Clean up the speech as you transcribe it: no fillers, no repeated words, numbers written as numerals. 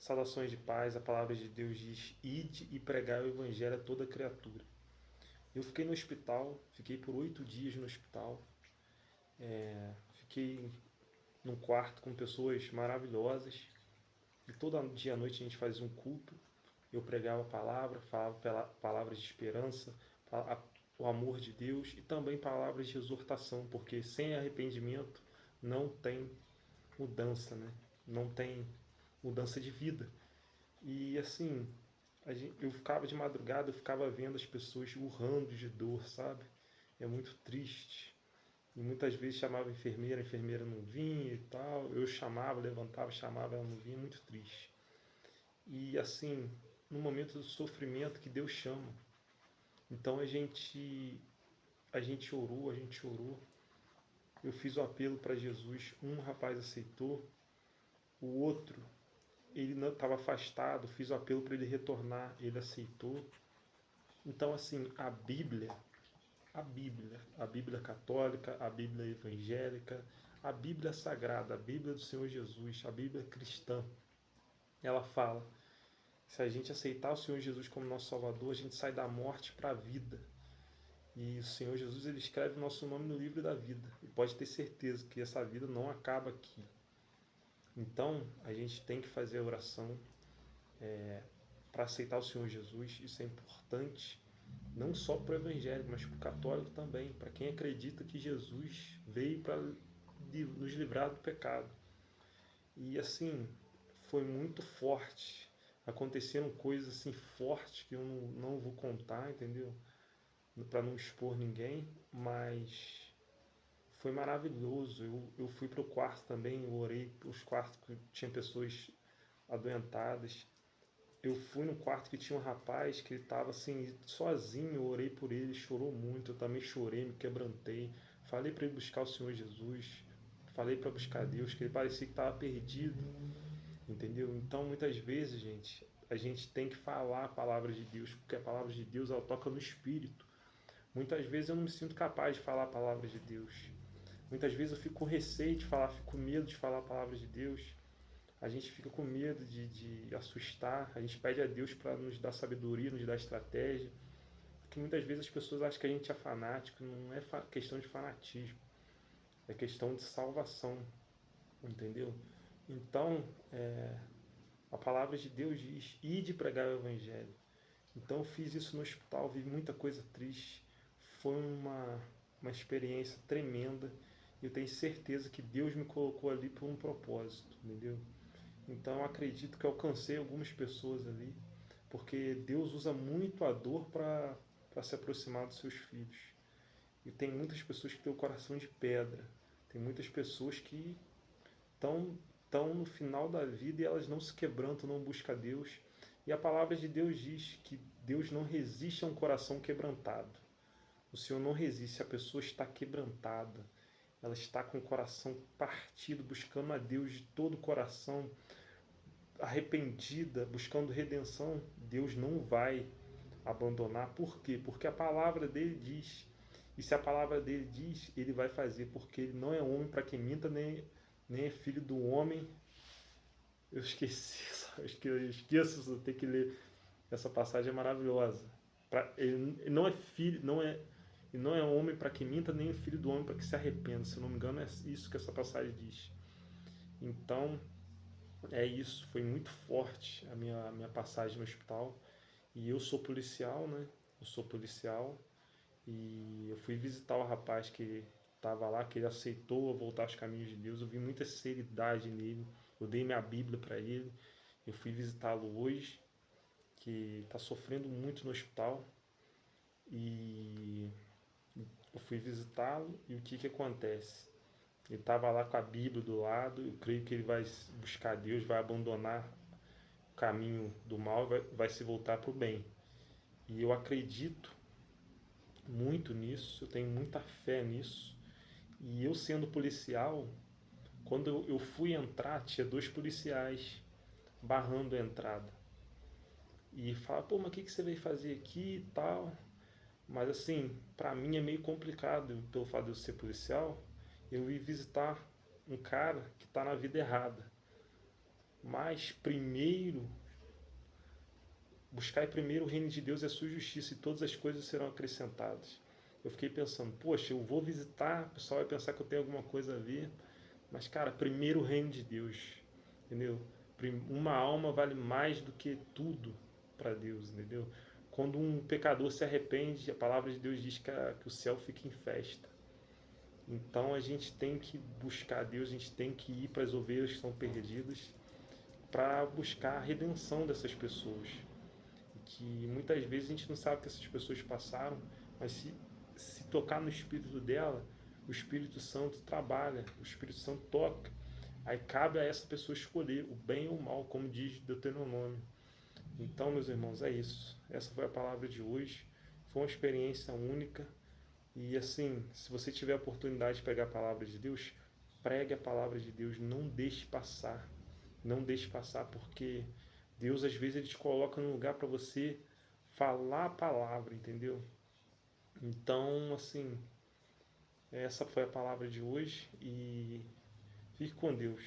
Saudações de paz, a palavra de Deus diz: ide e pregai o evangelho a toda criatura. Eu fiquei no hospital, fiquei por 8 dias no hospital, fiquei num quarto com pessoas maravilhosas e todo dia à noite a gente fazia um culto. Eu pregava a palavra, falava palavras de esperança, o amor de Deus e também palavras de exortação, porque sem arrependimento não tem mudança, né? Não tem mudança de vida. E assim, eu ficava de madrugada, eu ficava vendo as pessoas urrando de dor, sabe? É muito triste. E muitas vezes chamava a enfermeira não vinha e tal. Eu chamava, levantava, chamava, ela não vinha, muito triste. E assim, no momento do sofrimento que Deus chama. Então a gente orou, a gente orou. Eu fiz o apelo para Jesus, um rapaz aceitou, o outro, ele não estava afastado, fiz o apelo para ele retornar, ele aceitou. Então assim, a Bíblia católica, a Bíblia evangélica, a Bíblia sagrada, a Bíblia do Senhor Jesus, a Bíblia cristã, ela fala: se a gente aceitar o Senhor Jesus como nosso Salvador, a gente sai da morte para a vida. E o Senhor Jesus, ele escreve o nosso nome no livro da vida. E pode ter certeza que essa vida não acaba aqui. Então, a gente tem que fazer a oração para aceitar o Senhor Jesus. Isso é importante, não só para o evangélico, mas para o católico também, para quem acredita que Jesus veio para nos livrar do pecado. E assim, foi muito forte. Aconteceram coisas assim fortes que eu não vou contar, entendeu? Para não expor ninguém, mas foi maravilhoso. Eu fui para o quarto também, eu orei para os quartos que tinha pessoas adoentadas. Eu fui no quarto que tinha um rapaz que ele estava assim, sozinho, eu orei por ele, chorou muito, eu também chorei, me quebrantei. Falei para ele buscar o Senhor Jesus, falei para buscar Deus, que ele parecia que estava perdido, entendeu? Então, muitas vezes, gente, a gente tem que falar a palavra de Deus, porque a palavra de Deus, ela toca no espírito. Muitas vezes eu não me sinto capaz de falar a palavra de Deus. Muitas vezes eu fico com receio de falar, fico com medo de falar a palavra de Deus. A gente fica com medo de assustar. A gente pede a Deus para nos dar sabedoria, nos dar estratégia. Porque muitas vezes as pessoas acham que a gente é fanático. Não é questão de fanatismo. É questão de salvação. Entendeu? Então, a palavra de Deus diz: ide pregar o Evangelho. Então eu fiz isso no hospital, vi muita coisa triste. Foi uma experiência tremenda. E eu tenho certeza que Deus me colocou ali por um propósito, entendeu? Então eu acredito que eu alcancei algumas pessoas ali, porque Deus usa muito a dor para se aproximar dos seus filhos. E tem muitas pessoas que têm o coração de pedra. Tem muitas pessoas que estão no final da vida e elas não se quebrantam, não buscam a Deus. E a palavra de Deus diz que Deus não resiste a um coração quebrantado. O Senhor não resiste, se a pessoa está quebrantada, ela está com o coração partido, buscando a Deus de todo o coração, arrependida, buscando redenção, Deus não vai abandonar. Por quê? Porque a palavra dele diz. E se a palavra dele diz, ele vai fazer, porque ele não é homem para que minta, nem é filho do homem. Eu esqueci, eu esqueço, eu tenho que ler. Essa passagem é maravilhosa. Ele não é filho, não é homem para que minta, nem é filho do homem para que se arrependa. Se eu não me engano, é isso que essa passagem diz. Então, é isso. Foi muito forte a minha passagem no hospital. E eu sou policial, né? Eu sou policial. E eu fui visitar o rapaz que estava lá, que ele aceitou voltar aos caminhos de Deus. Eu vi muita seriedade nele. Eu dei minha Bíblia para ele. Eu fui visitá-lo hoje, que está sofrendo muito no hospital. E eu fui visitá-lo e o que acontece? Ele estava lá com a Bíblia do lado. Eu creio que ele vai buscar Deus, vai abandonar o caminho do mal, vai se voltar para o bem. E eu acredito muito nisso, eu tenho muita fé nisso. E eu sendo policial, quando eu fui entrar, tinha 2 policiais barrando a entrada. E fala, pô, mas o que você veio fazer aqui e tal? Mas assim, pra mim é meio complicado, pelo fato de eu ser policial, eu ir visitar um cara que tá na vida errada. Mas primeiro, buscai primeiro o reino de Deus e a sua justiça, e todas as coisas serão acrescentadas. Eu fiquei pensando, poxa, eu vou visitar, o pessoal vai pensar que eu tenho alguma coisa a ver, mas, cara, primeiro o reino de Deus, entendeu? Uma alma vale mais do que tudo para Deus, entendeu? Quando um pecador se arrepende, a palavra de Deus diz que o céu fica em festa. Então a gente tem que buscar Deus, a gente tem que ir para as ovelhas que estão perdidas, para buscar a redenção dessas pessoas. Que muitas vezes a gente não sabe o que essas pessoas passaram, mas se tocar no espírito dela, o Espírito Santo trabalha, o Espírito Santo toca. Aí cabe a essa pessoa escolher o bem ou o mal, como diz Deuteronômio. Então, meus irmãos, é isso. Essa foi a palavra de hoje. Foi uma experiência única. E assim, se você tiver a oportunidade de pegar a palavra de Deus, pregue a palavra de Deus, não deixe passar. Não deixe passar, porque Deus às vezes ele te coloca num lugar para você falar a palavra, entendeu? Então, assim, essa foi a palavra de hoje e fique com Deus.